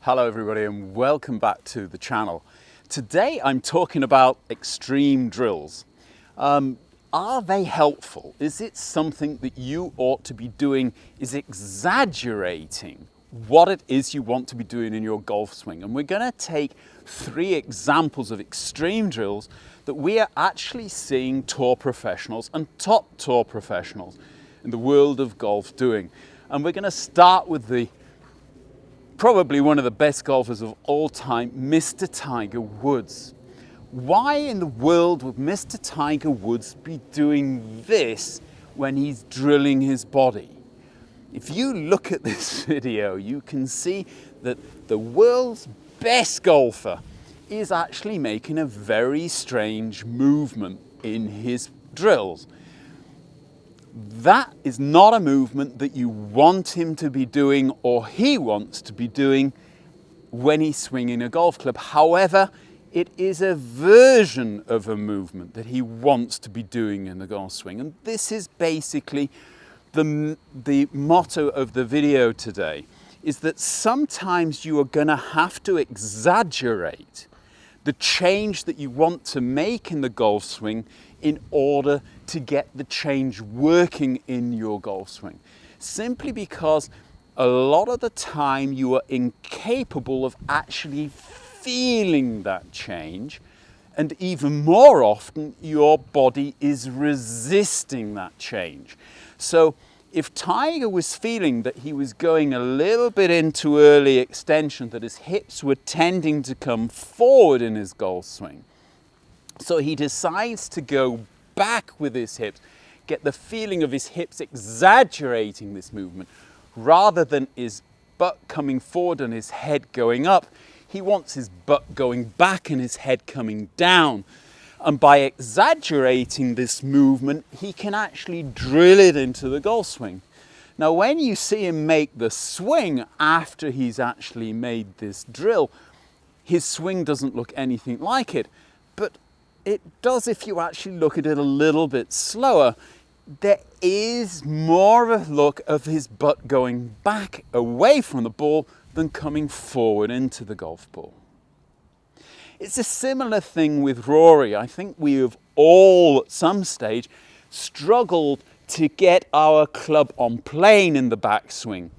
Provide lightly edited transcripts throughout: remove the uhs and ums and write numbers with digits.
Hello everybody and welcome back to the channel. Today I'm talking about extreme drills. Are they helpful? Is it something that you ought to be doing? Is exaggerating what it is you want to be doing in your golf swing? And we're going to take 3 examples of extreme drills that we are actually seeing tour professionals and top tour professionals in the world of golf doing. And we're going to start with probably one of the best golfers of all time, Mr. Tiger Woods. Why in the world would Mr. Tiger Woods be doing this when he's drilling his body? If you look at this video, you can see that the world's best golfer is actually making a very strange movement in his drills. That is not a movement that you want him to be doing or he wants to be doing when he's swinging a golf club. However, it is a version of a movement that he wants to be doing in the golf swing. And this is basically the motto of the video today, is that sometimes you are going to have to exaggerate the change that you want to make in the golf swing in order to get the change working in your golf swing. Simply because a lot of the time you are incapable of actually feeling that change, and even more often your body is resisting that change. So if Tiger was feeling that he was going a little bit into early extension, that his hips were tending to come forward in his golf swing, so he decides to go back with his hips, get the feeling of his hips exaggerating this movement, rather than his butt coming forward and his head going up. He wants his butt going back and his head coming down. And by exaggerating this movement, he can actually drill it into the golf swing. Now, when you see him make the swing after he's actually made this drill, his swing doesn't look anything like it. But it does if you actually look at it a little bit slower. There is more of a look of his butt going back away from the ball than coming forward into the golf ball. It's a similar thing with Rory. I think we have all at some stage struggled to get our club on plane in the backswing,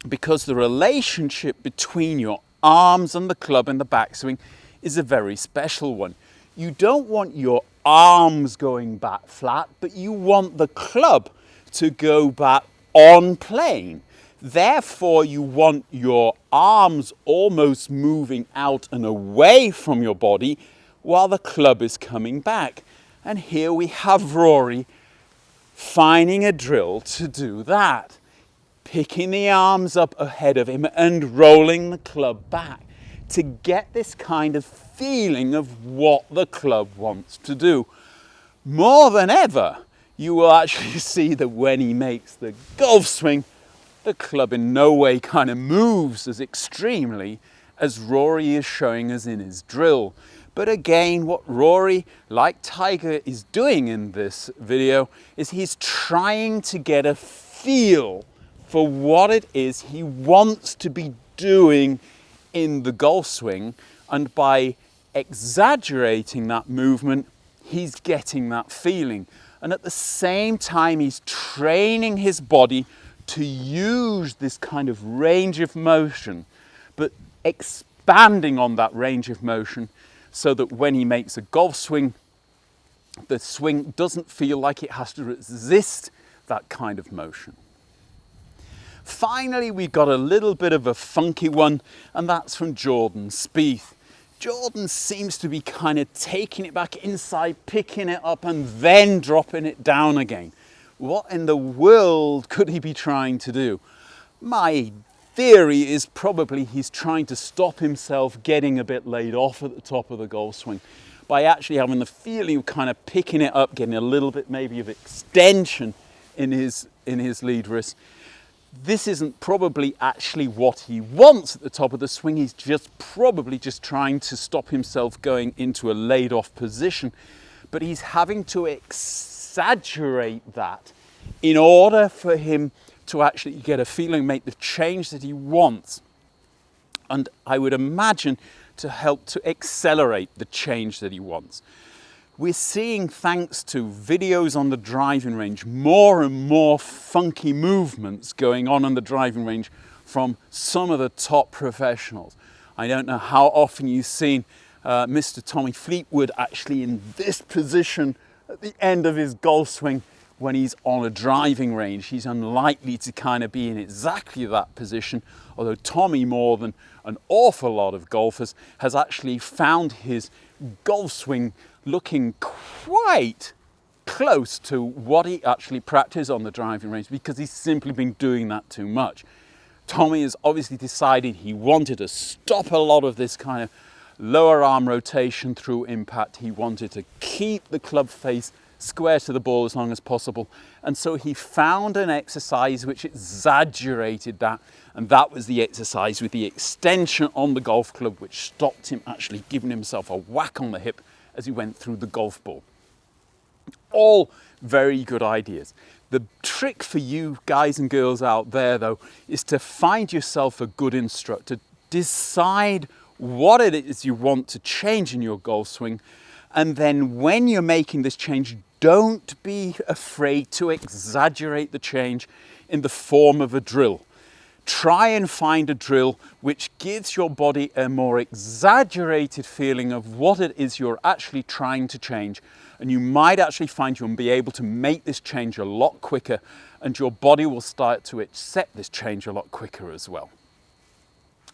because the relationship between your arms and the club in the backswing is a very special one. You don't want your arms going back flat, but you want the club to go back on plane. Therefore, you want your arms almost moving out and away from your body while the club is coming back. And here we have Rory finding a drill to do that, picking the arms up ahead of him and rolling the club back to get this kind of feeling of what the club wants to do. More than ever, you will actually see that when he makes the golf swing, the club in no way kind of moves as extremely as Rory is showing us in his drill. But again, what Rory, like Tiger, is doing in this video is he's trying to get a feel for what it is he wants to be doing in the golf swing, and by exaggerating that movement, he's getting that feeling. And at the same time, he's training his body to use this kind of range of motion, but expanding on that range of motion so that when he makes a golf swing, the swing doesn't feel like it has to resist that kind of motion. Finally, we've got a little bit of a funky one, and that's from Jordan Spieth. Jordan seems to be kind of taking it back inside, picking it up and then dropping it down again. What in the world could he be trying to do? My theory is probably he's trying to stop himself getting a bit laid off at the top of the golf swing by actually having the feeling of kind of picking it up, getting a little bit maybe of extension in his lead wrist. This isn't probably actually what he wants at the top of the swing. He's probably just trying to stop himself going into a laid off position, but he's having to exaggerate that in order for him to actually get a feeling, make the change that he wants. and I would imagine to help to accelerate the change that he wants. We're seeing, thanks to videos on the driving range, more and more funky movements going on the driving range from some of the top professionals. I don't know how often you've seen Mr. Tommy Fleetwood actually in this position at the end of his golf swing when he's on a driving range. He's unlikely to kind of be in exactly that position, although Tommy, more than an awful lot of golfers, has actually found his golf swing looking quite close to what he actually practiced on the driving range, because he's simply been doing that too much. Tommy has obviously decided he wanted to stop a lot of this kind of lower arm rotation through impact. He wanted to keep the club face square to the ball as long as possible, and so he found an exercise which exaggerated that, and that was the exercise with the extension on the golf club, which stopped him actually giving himself a whack on the hip as he went through the golf ball. All very good ideas. The trick for you guys and girls out there, though, is to find yourself a good instructor. Decide what it is you want to change in your golf swing, and then when you're making this change, don't be afraid to exaggerate the change in the form of a drill. Try and find a drill which gives your body a more exaggerated feeling of what it is you're actually trying to change, and you might actually find you'll be able to make this change a lot quicker, and your body will start to accept this change a lot quicker as well.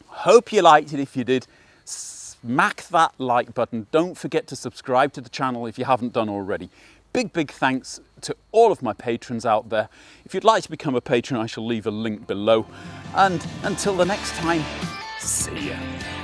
Hope you liked it. If you did, smack that like button. Don't forget to subscribe to the channel if you haven't done already. Big thanks to all of my patrons out there. If you'd like to become a patron, I shall leave a link below. And until the next time, see ya.